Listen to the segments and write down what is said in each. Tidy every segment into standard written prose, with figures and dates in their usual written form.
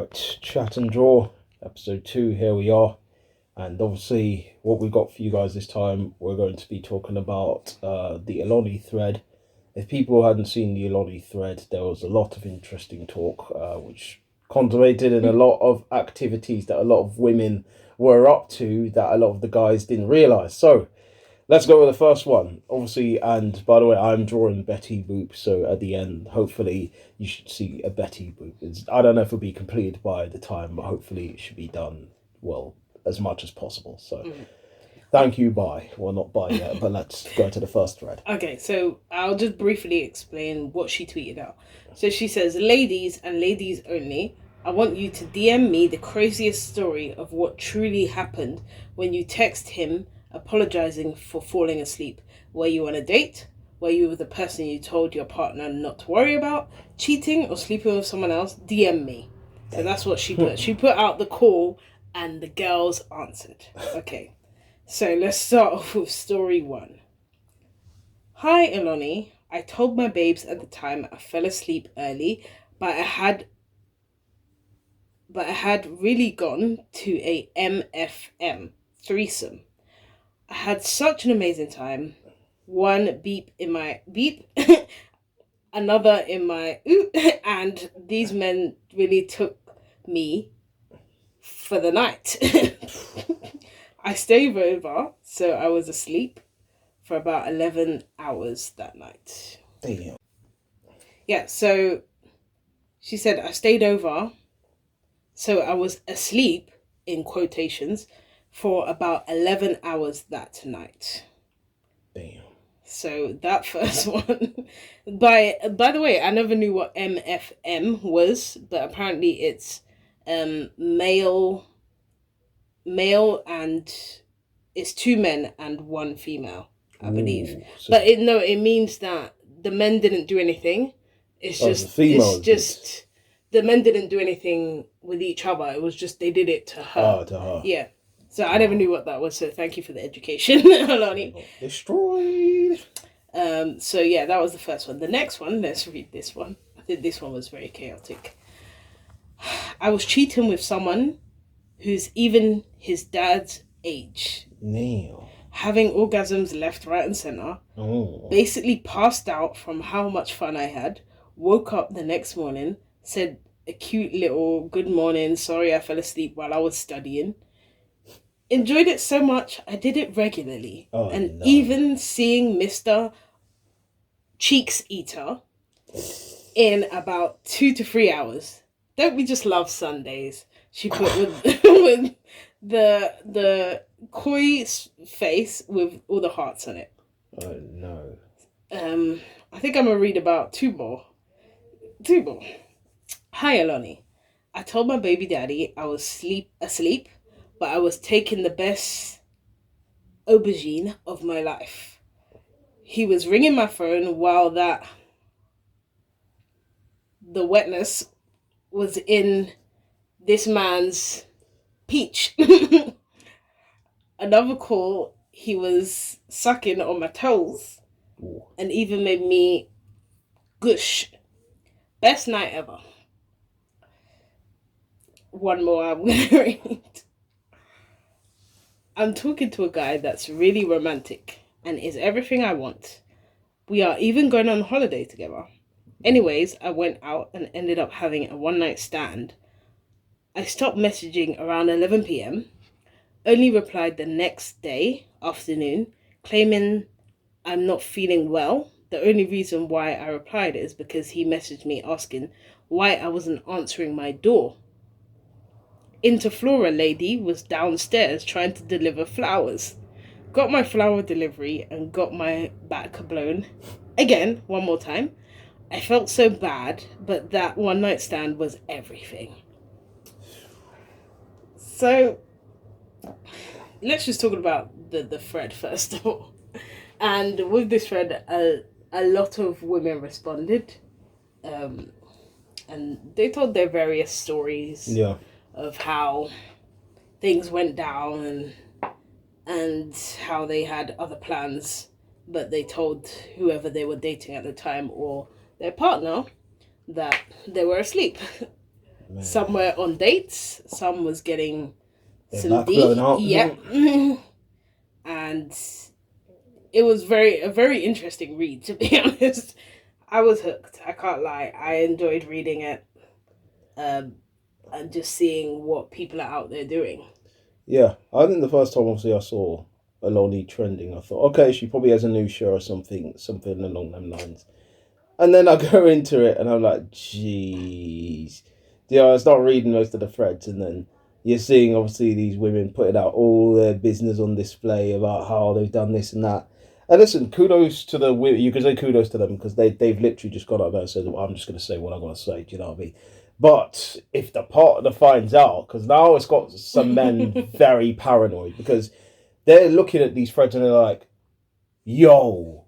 Right, chat and draw, episode 2, here we are. And obviously, what we've got for you guys this time, we're going to be talking about the Oloni thread. If people hadn't seen the Oloni thread, there was a lot of interesting talk, which contemplated in a lot of activities that a lot of women were up to that a lot of the guys didn't realise. So, let's go with the first one, obviously, and by the way, I'm drawing Betty Boop, so at the end, hopefully, you should see a Betty Boop. I don't know if it'll be completed by the time, but hopefully it should be done, well, as much as possible. So, thank you, bye. Well, not bye yet, but let's go to the first thread. Okay, so I'll just briefly explain what she tweeted out. So she says, ladies and ladies only, I want you to DM me the craziest story of what truly happened when you text him apologizing for falling asleep. Were you on a date? Were you with the person you told your partner not to worry about? Cheating or sleeping with someone else? DM me. So that's what she put. She put out the call and the girls answered. Okay, so let's start off with story 1. Hi, Oloni. I told my babes at the time I fell asleep early, but I had really gone to a MFM threesome. I had such an amazing time. One beep in my beep, another in my oop, and these men really took me for the night. I stayed over, so I was asleep for about 11 hours that night. Damn. Yeah, so she said I stayed over, so I was asleep, in quotations, for about 11 hours that night. Damn. So that first one. By the way, I never knew what MFM was, but apparently it's male and it's 2 men and 1 female, I believe. Ooh, so but it means that the men didn't do anything. It's just the men didn't do anything with each other. It was just they did it to her. to her. Yeah. So I never knew what that was, so thank you for the education, Oloni. Destroyed. So yeah, that was the first one. The next one, let's read this one. I think this one was very chaotic. I was cheating with someone who's even his dad's age. Neil. Having orgasms left, right and centre. Oh. Basically passed out from how much fun I had. Woke up the next morning, said a cute little good morning, sorry I fell asleep while I was studying. Enjoyed it so much, I did it regularly. Even seeing Mr. Cheeks Eater in about 2 to 3 hours. Don't we just love Sundays? She put with the koi face with all the hearts on it. Oh no. I think I'm gonna read about 2 more. Hi, Oloni. I told my baby daddy I was asleep, but I was taking the best aubergine of my life. He was ringing my phone while the wetness was in this man's peach. Another call, he was sucking on my toes. Ooh. And even made me gush. Best night ever. One more I'm going to read. I'm talking to a guy that's really romantic and is everything I want. We are even going on holiday together. Anyways, I went out and ended up having a one-night stand. I stopped messaging around 11 p.m. Only replied the next day, afternoon, claiming I'm not feeling well. The only reason why I replied is because he messaged me asking why I wasn't answering my door. Interflora lady was downstairs trying to deliver flowers. Got my flower delivery and got my back blown. Again, one more time. I felt so bad, but that one night stand was everything. So, let's just talk about the thread first of all. And with this thread, a lot of women responded. And they told their various stories. Yeah. Of how things went down and how they had other plans, but they told whoever they were dating at the time or their partner that they were asleep. Some were on dates. Some was getting some back blown out. Yep. And it was a very interesting read, to be honest. I was hooked. I can't lie. I enjoyed reading it, and just seeing what people are out there doing. Yeah, I think the first time obviously I saw Oloni trending, I thought, okay, she probably has a new show or something along them lines. And then I go into it and I'm like, jeez. Yeah, I start reading most of the threads, and then you're seeing obviously these women putting out all their business on display about how they've done this and that. And listen, kudos to the women. You can say kudos to them because they've literally just got out there and said, well, I'm just going to say what I'm going to say. Do you know what I mean? But if the partner finds out, because now it's got some men very paranoid because they're looking at these threads and they're like, yo,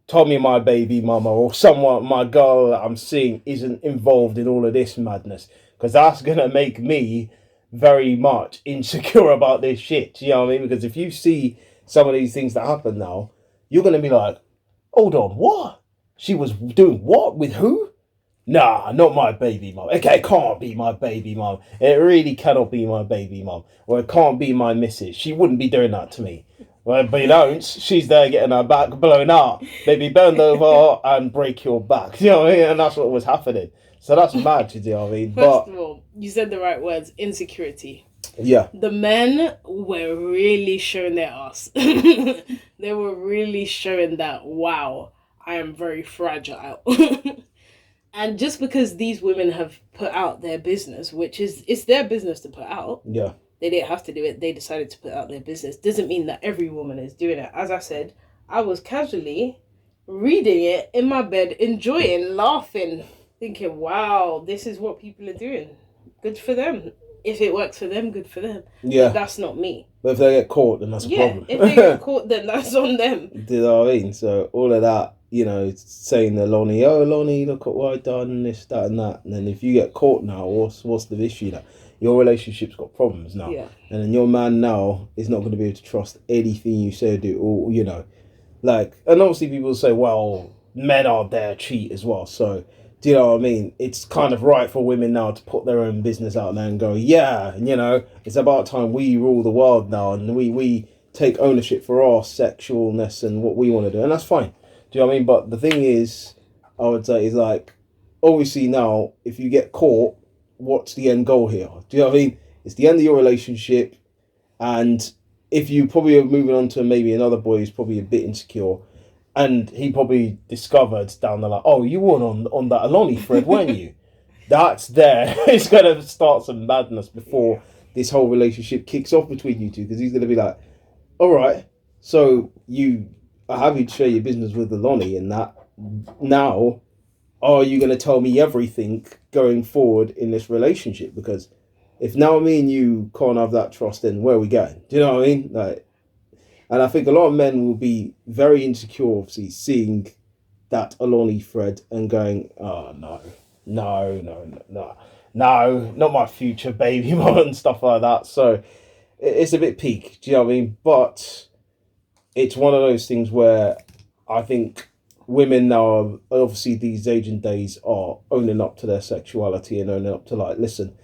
Tommy, my baby mama, or someone, my girl that I'm seeing isn't involved in all of this madness, because that's going to make me very much insecure about this shit. You know what I mean? Because if you see some of these things that happen now, you're going to be like, hold on, what? She was doing what? With who? Nah, not my baby mum. Okay, it can't be my baby mum. It really cannot be my baby mum. Or it can't be my missus. She wouldn't be doing that to me. Well, but you don't. She's there getting her back blown out. Baby, bend over and break your back. You know what I mean? And that's what was happening. So that's mad, you know what I mean? First of all, you said the right words, insecurity. Yeah. The men were really showing their ass. They were really showing that, wow, I am very fragile. And just because these women have put out their business, which is, it's their business to put out. Yeah. They didn't have to do it. They decided to put out their business. Doesn't mean that every woman is doing it. As I said, I was casually reading it in my bed, enjoying, laughing, thinking, wow, this is what people are doing. Good for them. If it works for them, good for them. Yeah. But that's not me. But if they get caught, then that's a problem. If they get caught, then that's on them. Do you know what I mean? So all of that, you know, saying to Lonnie, oh, Lonnie, look at what I've done, this, that, and that. And then if you get caught now, what's the issue now? Your relationship's got problems now. Yeah. And then your man now is not going to be able to trust anything you say or do. Or, you know, like, and obviously people say, well, men are there cheat as well. So, do you know what I mean? It's kind of right for women now to put their own business out there and go, yeah, you know, it's about time we rule the world now. And we take ownership for our sexualness and what we want to do. And that's fine. Do you know what I mean? But the thing is, I would say, is like, obviously now, if you get caught, what's the end goal here? Do you know what I mean? It's the end of your relationship, and if you probably are moving on to maybe another boy who's probably a bit insecure, and he probably discovered down the line, oh, you weren't on that Oloni thread, weren't you? That's there. It's going to start some madness before this whole relationship kicks off between you two, because he's going to be like, all right, so you are happy to share your business with Oloni and that. Now, are you going to tell me everything going forward in this relationship? Because if now me and you can't have that trust, then where are we going? Do you know what I mean? Like, and I think a lot of men will be very insecure, obviously, seeing that Oloni thread and going, oh, no, not my future baby mom and stuff like that. So it's a bit peak, do you know what I mean? But it's one of those things where I think women now, obviously these age and days, are owning up to their sexuality and owning up to, like, listen,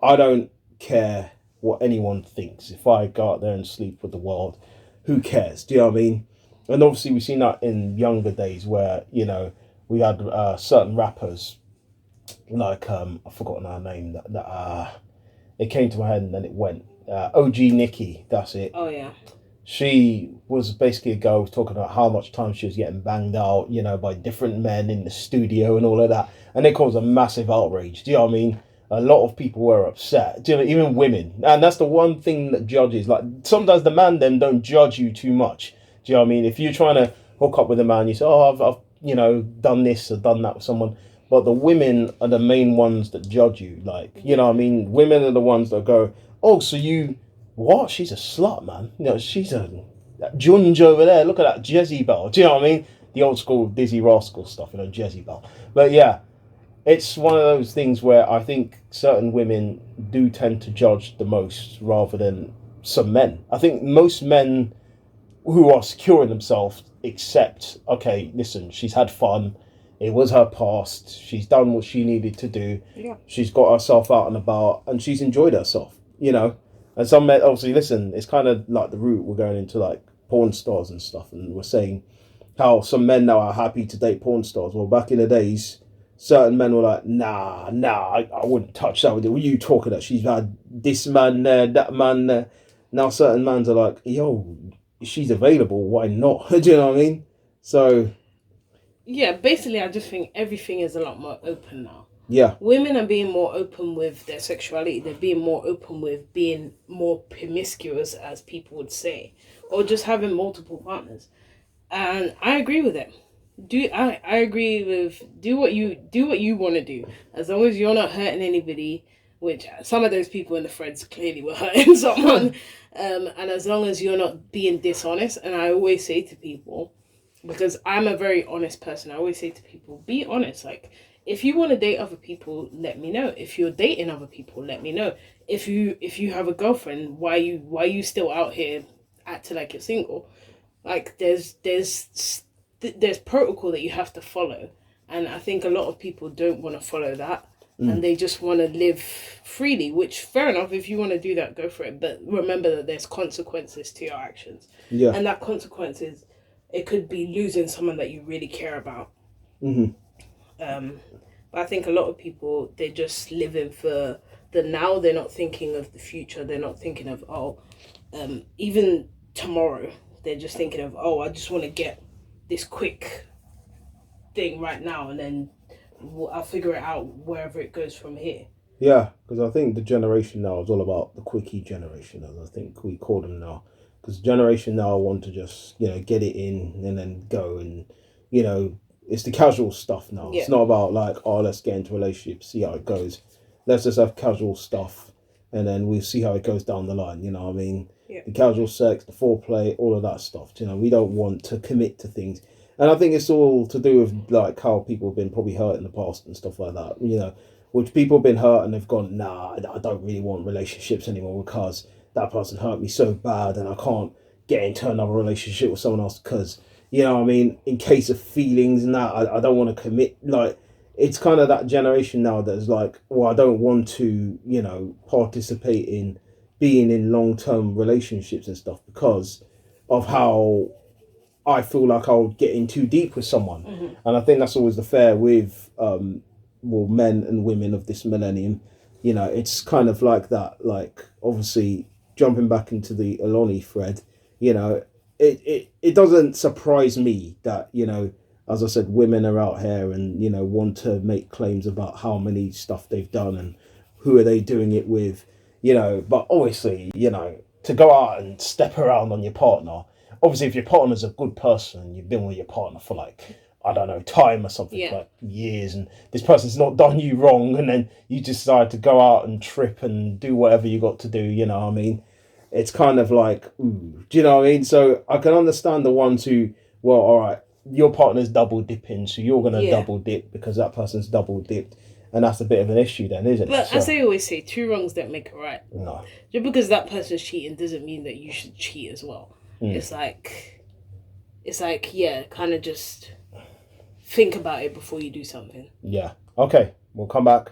I don't care what anyone thinks. If I go out there and sleep with the world, who cares? Do you know what I mean? And obviously we've seen that in younger days where, you know, we had certain rappers, like, I've forgotten her name, that it came to my head and then it went. OG Nikki, that's it. Oh, yeah. She was basically a girl talking about how much time she was getting banged out, you know, by different men in the studio and all of that. And it caused a massive outrage. Do you know what I mean? A lot of people were upset. Do you know, even women. And that's the one thing that judges, like, sometimes the man then don't judge you too much. Do you know what I mean? If you're trying to hook up with a man, you say, oh, I've you know, done this or done that with someone. But the women are the main ones that judge you. Like, you know what I mean? Women are the ones that go, oh, so you... What? She's a slut, man. You know, she's a Junge over there. Look at that Jezebel. Do you know what I mean? The old school Dizzy Rascal stuff, you know, Jezebel. But yeah, it's one of those things where I think certain women do tend to judge the most rather than some men. I think most men who are secure in themselves accept, okay, listen, she's had fun. It was her past. She's done what she needed to do. Yeah. She's got herself out and about, and she's enjoyed herself, you know. And some men, obviously, listen, it's kind of like the route we're going into, like porn stars and stuff, and we're saying how some men now are happy to date porn stars. Well, back in the days, certain men were like, nah, I wouldn't touch that with you. What are you talking about? She's had this man there, that man there. Now certain men are like, yo, she's available, why not? Do you know what I mean? So Yeah, basically, I just think everything is a lot more open now. yeah. Women are being more open with their sexuality. They're being more open with being more promiscuous, as people would say, or just having multiple partners. And I agree with it. I agree with do what you want to do, as long as you're not hurting anybody. Which some of those people in the threads clearly were hurting someone, and as long as you're not being dishonest. And I always say to people, because I'm a very honest person, I always say to people, be honest. Like, if you want to date other people, let me know. If you're dating other people, let me know. If you have a girlfriend, why you still out here acting like you're single? Like, there's protocol that you have to follow, and I think a lot of people don't want to follow that, and they just want to live freely. Which, fair enough, if you want to do that, go for it. But remember that there's consequences to your actions, and that consequences, it could be losing someone that you really care about. But I think a lot of people, they're just living for the now. They're not thinking of the future. They're not thinking of even tomorrow. They're just thinking of, I just want to get this quick thing right now, and then I'll figure it out wherever it goes from here. Yeah, because I think the generation now is all about the quickie generation, as I think we call them now. Because generation now want to just, get it in and then go, and, it's the casual stuff now. Yeah. It's not about like, let's get into a relationship, see how it goes. Let's just have casual stuff, and then we'll see how it goes down the line, you know what I mean? Yeah. The casual sex, the foreplay, all of that stuff, we don't want to commit to things. And I think it's all to do with like how people have been probably hurt in the past and stuff like that, which people have been hurt and they've gone, nah, I don't really want relationships anymore because that person hurt me so bad and I can't get into another relationship with someone else because, in case of feelings and that, I don't want to commit. Like, it's kind of that generation now that's like, well, I don't want to, participate in being in long-term relationships and stuff because of how I feel like I'll get in too deep with someone. And I think that's always the fair with men and women of this millennium. It's kind of like that. Like, obviously, jumping back into the Oloni thread, it doesn't surprise me that, as I said, women are out here and, want to make claims about how many stuff they've done and who are they doing it with, but obviously, to go out and step around on your partner, obviously if your partner's a good person and you've been with your partner for like, I don't know, time or something, like years, and this person's not done you wrong, and then you decide to go out and trip and do whatever you got to do, you know what I mean? It's kind of like, ooh, do you know what I mean? So I can understand the ones who, well, all right, your partner's double dipping, so you're going to double dip because that person's double dipped. And that's a bit of an issue then, isn't it? But as they always say, two wrongs don't make a right. No. Just because that person's cheating doesn't mean that you should cheat as well. It's like, kind of just think about it before you do something. Yeah. Okay, we'll come back.